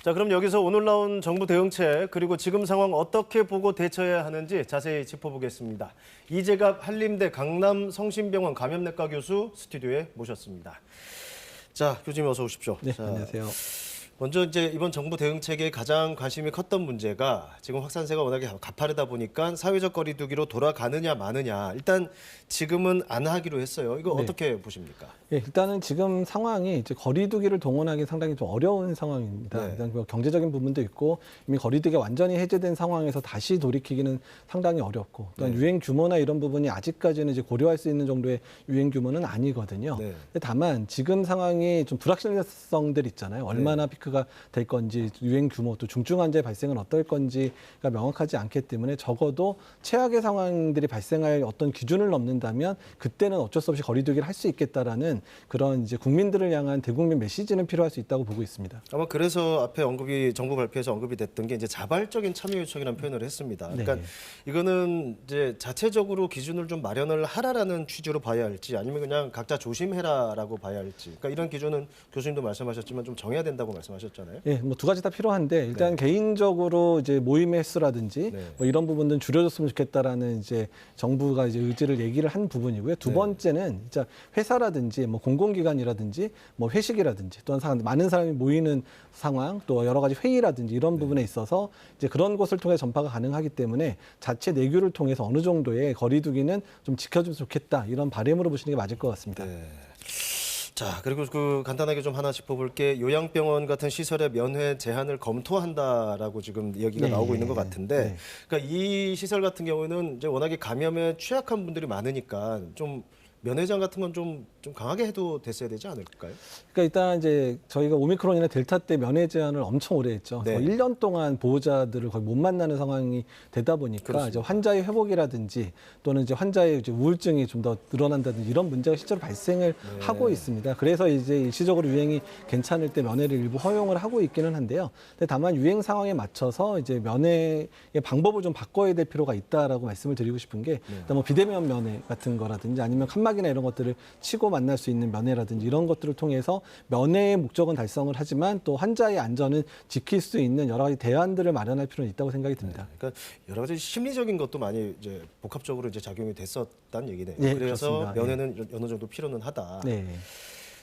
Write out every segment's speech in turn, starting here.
자, 그럼 여기서 오늘 나온 정부 대응책 그리고 지금 상황 어떻게 보고 대처해야 하는지 자세히 짚어보겠습니다. 이재갑 한림대 강남성심병원 감염내과 교수 스튜디오에 모셨습니다. 자, 교수님 어서 오십시오. 네, 자, 안녕하세요. 먼저 이제 이번 정부 대응책에 가장 관심이 컸던 문제가 지금 확산세가 워낙에 가파르다 보니까 사회적 거리두기로 돌아가느냐 마느냐. 일단 지금은 안 하기로 했어요. 이거 네. 어떻게 보십니까? 예, 일단은 지금 상황이 이제 거리두기를 동원하기 상당히 좀 어려운 상황입니다. 네. 일단 뭐 경제적인 부분도 있고 이미 거리두기가 완전히 해제된 상황에서 다시 돌이키기는 상당히 어렵고 또한 네. 유행 규모나 이런 부분이 아직까지는 이제 고려할 수 있는 정도의 유행 규모는 아니거든요. 네. 근데 다만 지금 상황이 좀 불확실성들 있잖아요. 얼마나 피크가 될 건지 유행 규모 또 중증 환자의 발생은 어떨 건지가 명확하지 않기 때문에 적어도 최악의 상황들이 발생할 어떤 기준을 넘는다면 그때는 어쩔 수 없이 거리두기를 할 수 있겠다라는 그런 이제 국민들을 향한 대국민 메시지는 필요할 수 있다고 보고 있습니다. 아마 그래서 앞에 정부 발표에서 언급이 됐던 게 이제 자발적인 참여 요청이라는 표현을 했습니다. 그러니까 네. 이거는 이제 자체적으로 기준을 좀 마련을 하라라는 취지로 봐야 할지 아니면 그냥 각자 조심해라라고 봐야 할지. 그러니까 이런 기준은 교수님도 말씀하셨지만 좀 정해야 된다고 말씀하셨잖아요. 예, 뭐 두 가지 다 필요한데 일단 개인적으로 이제 모임의 횟수라든지 네. 뭐 이런 부분들은 줄여줬으면 좋겠다라는 이제 정부가 이제 의지를 얘기를 한 부분이고요. 두 네. 번째는 진짜 회사라든지 뭐 공공기관이라든지 뭐 회식이라든지 또한 많은 사람이 모이는 상황 또 여러 가지 회의라든지 이런 부분에 있어서 이제 그런 곳을 통해 전파가 가능하기 때문에 자체 내규를 통해서 어느 정도의 거리두기는 좀 지켜주면 좋겠다 이런 바람으로 보시는 게 맞을 것 같습니다. 네. 자, 그리고 간단하게 좀 하나 짚어볼 게 요양병원 같은 시설의 면회 제한을 검토한다라고 지금 얘기가 네. 나오고 있는 것 같은데, 네. 그러니까 이 시설 같은 경우는 이제 워낙에 감염에 취약한 분들이 많으니까 좀 면회장 같은 건 좀 강하게 해도 됐어야 되지 않을까요? 그러니까 일단 이제 저희가 오미크론이나 델타 때 면회 제한을 엄청 오래 했죠. 네. 1년 동안 보호자들을 거의 못 만나는 상황이 되다 보니까 그렇습니다. 이제 환자의 회복이라든지 또는 이제 환자의 이제 우울증이 좀 더 늘어난다든지 이런 문제가 실제로 발생을 하고 있습니다. 그래서 이제 일시적으로 유행이 괜찮을 때 면회를 일부 허용을 하고 있기는 한데요. 근데 다만 유행 상황에 맞춰서 이제 면회의 방법을 좀 바꿔야 될 필요가 있다라고 말씀을 드리고 싶은 게 일단 뭐 비대면 면회 같은 거라든지 아니면 칸막이나 이런 것들을 치고 만날 수 있는 면회라든지 이런 것들을 통해서 면회의 목적은 달성을 하지만 또 환자의 안전은 지킬 수 있는 여러 가지 대안들을 마련할 필요는 있다고 생각이 듭니다. 그러니까 여러 가지 심리적인 것도 많이 이제 복합적으로 이제 작용이 됐었다는 얘기네요. 네, 그래서 그렇습니다. 면회는 어느 정도 필요는 하다. 네.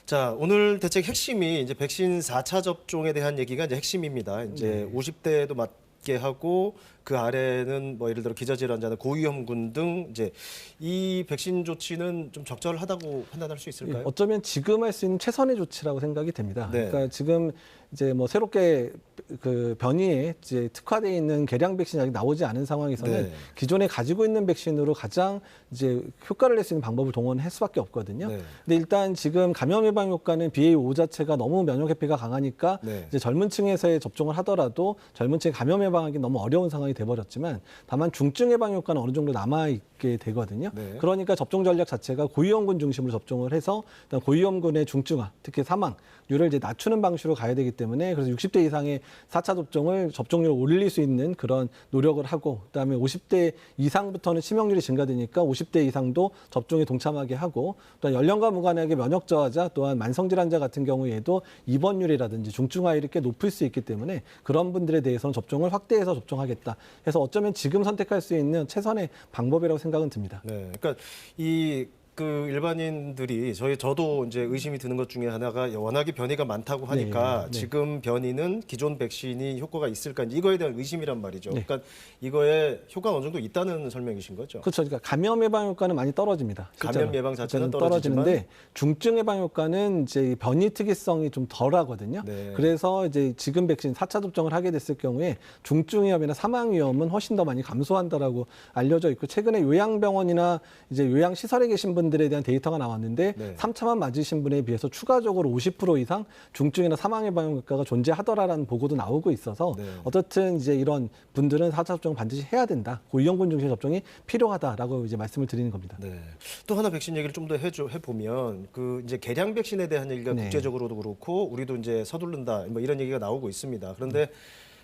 자, 오늘 대책 핵심이 이제 백신 4차 접종에 대한 얘기가 이제 핵심입니다. 이제 50대도 맞게 하고 그 아래는 뭐 예를 들어 기저질환자나 고위험군 등 이제 이 백신 조치는 좀 적절하다고 판단할 수 있을까요? 예, 어쩌면 지금 할 수 있는 최선의 조치라고 생각이 됩니다. 네. 그러니까 지금 이제 뭐 새롭게 그 변이에 이제 특화되어 있는 개량 백신이 아직 나오지 않은 상황에서는 네. 기존에 가지고 있는 백신으로 가장 이제 효과를 낼 수 있는 방법을 동원할 수밖에 없거든요. 네. 근데 일단 지금 감염 예방 효과는 BA.5 자체가 너무 면역 회피가 강하니까 네. 이제 젊은 층에서의 접종을 하더라도 젊은 층에 감염 예방하기 너무 어려운 상황이 돼버렸지만 다만 중증 예방 효과는 어느 정도 남아 있게 되거든요. 네. 그러니까 접종 전략 자체가 고위험군 중심으로 접종을 해서 일단 고위험군의 중증화, 특히 사망률을 이제 낮추는 방식으로 가야 되기 때문에 그래서 60대 이상의 4차 접종률을 올릴 수 있는 그런 노력을 하고 그다음에 50대 이상부터는 치명률이 증가되니까 50대 이상도 접종에 동참하게 하고 또 연령과 무관하게 면역 저하자 또한 만성 질환자 같은 경우에도 입원율이라든지 중증화율이 꽤 높을 수 있기 때문에 그런 분들에 대해서는 접종을 확대해서 접종하겠다. 해서 어쩌면 지금 선택할 수 있는 최선의 방법이라고 생각은 듭니다. 네, 그러니까 일반인들이 저도 이제 의심이 드는 것 중에 하나가 워낙에 변이가 많다고 하니까 네. 지금 변이는 기존 백신이 효과가 있을까 이거에 대한 의심이란 말이죠. 네. 그러니까 이거에 효과가 어느 정도 있다는 설명이신 거죠. 그렇죠. 그러니까 감염 예방 효과는 많이 떨어집니다. 실제로. 감염 예방 자체는 떨어지는데 중증 예방 효과는 이제 변이 특이성이 좀 덜하거든요. 네. 그래서 이제 지금 백신 4차 접종을 하게 됐을 경우에 중증 위험이나 사망 위험은 훨씬 더 많이 감소한다라고 알려져 있고 최근에 요양병원이나 이제 요양 시설에 계신 분들에 대한 데이터가 나왔는데 네. 3차만 맞으신 분에 비해서 추가적으로 50% 이상 중증이나 사망 예방 효과가 존재하더라라는 보고도 나오고 있어서 네. 어떻든 이제 이런 분들은 4차 접종을 반드시 해야 된다. 고위험군 중심 접종이 필요하다라고 이제 말씀을 드리는 겁니다. 네. 또 하나 백신 얘기를 좀 더 해보면 이제 개량 백신에 대한 얘기가 네. 국제적으로도 그렇고 우리도 이제 서두른다 뭐 이런 얘기가 나오고 있습니다. 그런데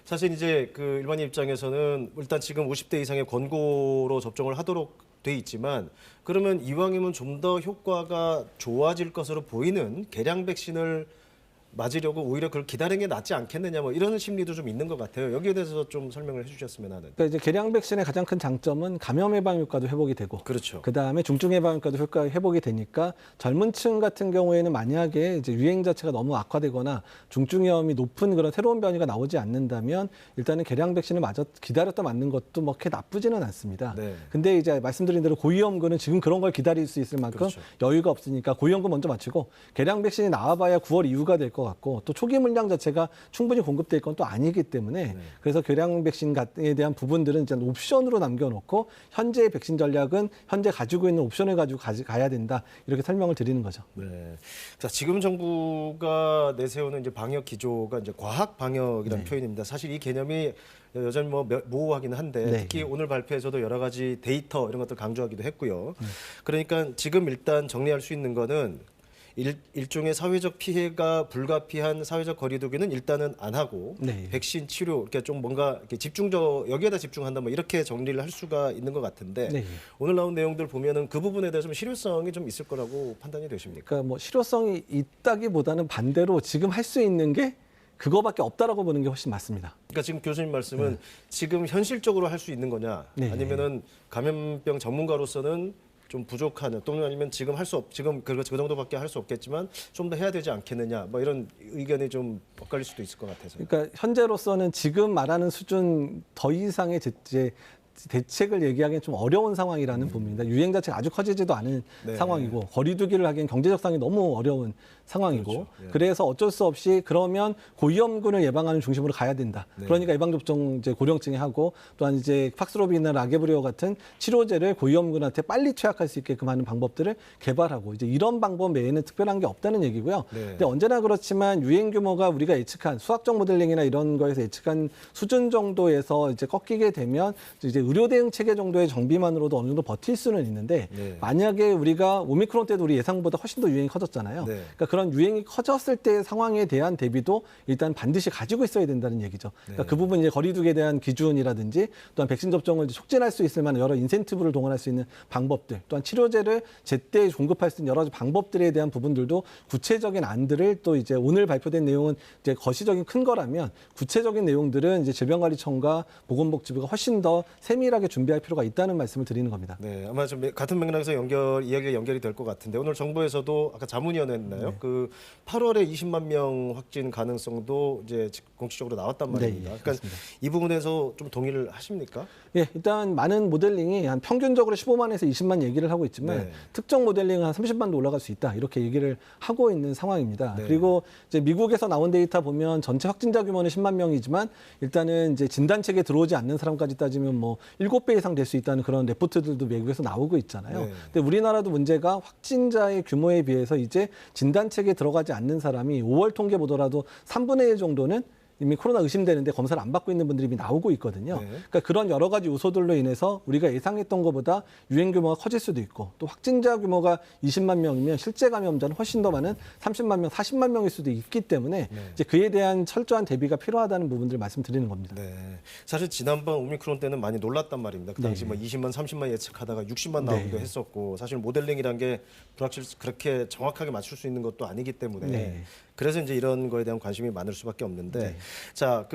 사실 이제 일반인 입장에서는 일단 지금 50대 이상의 권고로 접종을 하도록 돼 있지만 그러면 이왕이면 좀 더 효과가 좋아질 것으로 보이는 개량 백신을 맞으려고 오히려 그걸 기다리는 게 낫지 않겠느냐 뭐 이런 심리도 좀 있는 것 같아요. 여기에 대해서 좀 설명을 해주셨으면 하는. 그러니까 이제 개량 백신의 가장 큰 장점은 감염 예방 효과도 회복이 되고, 그렇죠. 그다음에 중증 예방 효과도 회복이 되니까 젊은층 같은 경우에는 만약에 이제 유행 자체가 너무 악화되거나 중증 위험이 높은 그런 새로운 변이가 나오지 않는다면 일단은 개량 백신을 맞아 기다렸다 맞는 것도 뭐 그렇게 나쁘지는 않습니다. 네. 근데 이제 말씀드린 대로 고위험군은 지금 그런 걸 기다릴 수 있을 만큼 그렇죠. 여유가 없으니까 고위험군 먼저 맞추고, 개량 백신이 나와봐야 9월 이후가 될 것 같고, 또 초기 물량 자체가 충분히 공급될 건 또 아니기 때문에 그래서 개량 백신에 대한 부분들은 이제 옵션으로 남겨놓고 현재의 백신 전략은 현재 가지고 있는 옵션을 가지고 가야 된다, 이렇게 설명을 드리는 거죠. 네. 자, 지금 정부가 내세우는 이제 방역 기조가 이제 과학 방역이라는 표현입니다. 사실 이 개념이 여전히 뭐 모호하긴 한데 네. 특히 오늘 발표에서도 여러 가지 데이터 이런 것들 강조하기도 했고요. 그러니까 지금 일단 정리할 수 있는 거는 일종의 사회적 피해가 불가피한 사회적 거리두기는 일단은 안 하고 네. 백신 치료 이렇게 좀 뭔가 이렇게 여기에다 집중한다 뭐 이렇게 정리를 할 수가 있는 것 같은데 네. 오늘 나온 내용들 보면은 그 부분에 대해서 좀 실효성이 좀 있을 거라고 판단이 되십니까? 그러니까 뭐 실효성이 있다기보다는 반대로 지금 할 수 있는 게 그거밖에 없다라고 보는 게 훨씬 맞습니다. 그러니까 지금 교수님 말씀은 지금 현실적으로 할 수 있는 거냐 네. 아니면은 감염병 전문가로서는 좀 부족한 또는 아니면 지금 지금 그 정도밖에 할 수 없겠지만 좀 더 해야 되지 않겠느냐 뭐 이런 의견이 좀 엇갈릴 수도 있을 것 같아서. 그러니까 현재로서는 지금 말하는 수준 더 이상의 대책을 얘기하기엔 좀 어려운 상황이라는 부분입니다. 유행 자체가 아주 커지지도 않은 네. 상황이고, 거리두기를 하기엔 경제적상이 너무 어려운 상황이고, 그렇죠. 예. 그래서 어쩔 수 없이 그러면 고위험군을 예방하는 중심으로 가야 된다. 네. 그러니까 예방접종 이제 고령층에 하고, 또한 이제 팍스로비드나 라게브리오 같은 치료제를 고위험군한테 빨리 투약할 수 있게끔 하는 방법들을 개발하고, 이제 이런 방법 외에는 특별한 게 없다는 얘기고요. 네. 근데 언제나 그렇지만 유행 규모가 우리가 예측한 수학적 모델링이나 이런 거에서 예측한 수준 정도에서 이제 꺾이게 되면 이제 의료 대응 체계 정도의 정비만으로도 어느 정도 버틸 수는 있는데, 네. 만약에 우리가 오미크론 때도 우리 예상보다 훨씬 더 유행이 커졌잖아요. 네. 그러니까 그런 유행이 커졌을 때의 상황에 대한 대비도 일단 반드시 가지고 있어야 된다는 얘기죠. 그러니까 네. 그 부분 이제 거리두기에 대한 기준이라든지, 또한 백신 접종을 촉진할 수 있을 만한 여러 인센티브를 동원할 수 있는 방법들, 또한 치료제를 제때 공급할 수 있는 여러 가지 방법들에 대한 부분들도 구체적인 안들을 또 이제 오늘 발표된 내용은 이제 거시적인 큰 거라면 구체적인 내용들은 이제 질병관리청과 보건복지부가 훨씬 더 세밀하게 준비할 필요가 있다는 말씀을 드리는 겁니다. 네, 아마 좀 같은 맥락에서 이야기가 연결이 될 것 같은데 오늘 정부에서도 아까 자문위원회였나요? 그 8월에 20만 명 확진 가능성도 이제 공식적으로 나왔단 말입니다. 네, 그러니까 이 부분에서 좀 동의를 하십니까? 예, 일단 많은 모델링이 한 평균적으로 15만에서 20만 얘기를 하고 있지만 네. 특정 모델링은 한 30만도 올라갈 수 있다, 이렇게 얘기를 하고 있는 상황입니다. 네. 그리고 이제 미국에서 나온 데이터 보면 전체 확진자 규모는 10만 명이지만 일단은 이제 진단 체계에 들어오지 않는 사람까지 따지면 뭐 7배 이상 될 수 있다는 그런 레포트들도 미국에서 나오고 있잖아요. 네. 근데 우리나라도 문제가 확진자의 규모에 비해서 이제 진단 체계에 들어가지 않는 사람이 5월 통계 보더라도 3분의 1 정도는 이미 코로나 의심되는데 검사를 안 받고 있는 분들이 이미 나오고 있거든요. 네. 그러니까 그런 여러 가지 요소들로 인해서 우리가 예상했던 것보다 유행 규모가 커질 수도 있고, 또 확진자 규모가 20만 명이면 실제 감염자는 훨씬 더 많은 30만 명, 40만 명일 수도 있기 때문에 이제 그에 대한 철저한 대비가 필요하다는 부분들을 말씀드리는 겁니다. 네. 사실 지난번 오미크론 때는 많이 놀랐단 말입니다. 그 당시 네. 뭐 20만, 30만 예측하다가 60만 나오기도 네. 했었고 사실 모델링이란 게 그렇게 정확하게 맞출 수 있는 것도 아니기 때문에 네. 그래서 이제 이런 거에 대한 관심이 많을 수밖에 없는데 네. 자,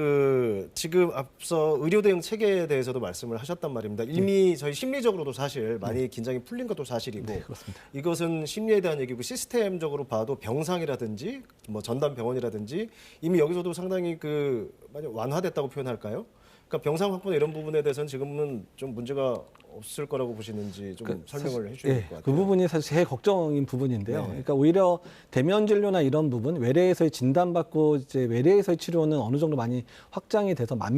지금 앞서 의료 대응 체계에 대해서도 말씀을 하셨단 말입니다. 이미 저희 심리적으로도 사실 많이 긴장이 풀린 것도 사실이고 네, 그렇습니다. 이것은 심리에 대한 얘기고 시스템적으로 봐도 병상이라든지 뭐 전담 병원이라든지 이미 여기서도 상당히 많이 완화됐다고 표현할까요? 그러니까 병상 확보나 이런 부분에 대해서는 지금은 좀 문제가 없을 거라고 보시는지 좀 설명을 해주셔야 될 것 같아요. 그 부분이 사실 제일 걱정인 부분인데요. 네. 그러니까 오히려 대면 진료나 이런 부분, 외래에서의 진단받고 이제 외래에서의 치료는 어느 정도 많이 확장이 돼서 만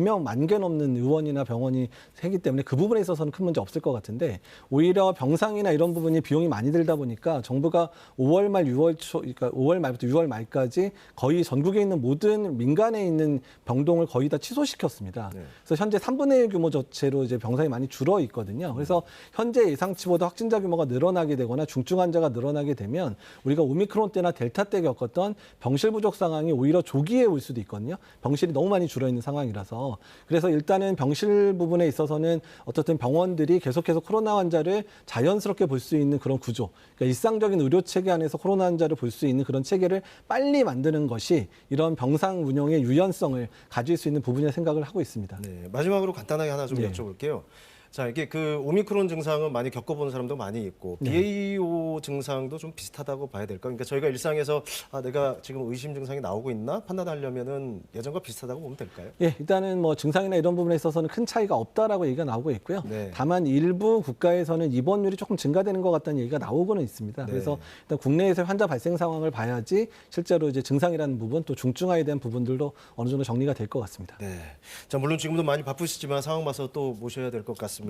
개 넘는 의원이나 병원이 생기기 때문에 그 부분에 있어서는 큰 문제 없을 것 같은데, 오히려 병상이나 이런 부분이 비용이 많이 들다 보니까 정부가 5월 말 6월 초, 그러니까 5월 말부터 6월 말까지 거의 전국에 있는 모든 민간에 있는 병동을 거의 다 취소시켰습니다. 네. 그래서 현재 3분의 1 규모 자체로 이제 병상이 많이 줄어 있거든요. 있거든요. 그래서 현재 예상치보다 확진자 규모가 늘어나게 되거나 중증 환자가 늘어나게 되면 우리가 오미크론 때나 델타 때 겪었던 병실 부족 상황이 오히려 조기에 올 수도 있거든요. 병실이 너무 많이 줄어 있는 상황이라서. 그래서 일단은 병실 부분에 있어서는 어떻든 병원들이 계속해서 코로나 환자를 자연스럽게 볼 수 있는 그런 구조, 그러니까 일상적인 의료 체계 안에서 코로나 환자를 볼 수 있는 그런 체계를 빨리 만드는 것이 이런 병상 운영의 유연성을 가질 수 있는 부분이라 생각을 하고 있습니다. 네, 마지막으로 간단하게 하나 좀 네. 여쭤볼게요. 자, 이게 그 오미크론 증상은 많이 겪어보는 사람도 많이 있고 네. BA.5 증상도 좀 비슷하다고 봐야 될까? 그러니까 저희가 일상에서 내가 지금 의심 증상이 나오고 있나 판단하려면은 예전과 비슷하다고 보면 될까요? 예, 일단은 뭐 증상이나 이런 부분에 있어서는 큰 차이가 없다라고 얘기가 나오고 있고요. 네. 다만 일부 국가에서는 입원율이 조금 증가되는 것 같다는 얘기가 나오고는 있습니다. 네. 그래서 일단 국내에서 환자 발생 상황을 봐야지 실제로 이제 증상이라는 부분 또 중증화에 대한 부분들도 어느 정도 정리가 될 것 같습니다. 네. 자, 물론 지금도 많이 바쁘시지만 상황 봐서 또 모셔야 될 것 같습니다.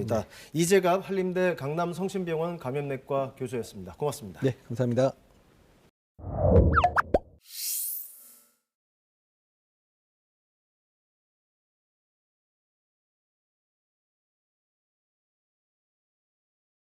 이재갑 한림대 강남성심병원 감염내과 교수였습니다. 고맙습니다. 네, 감사합니다.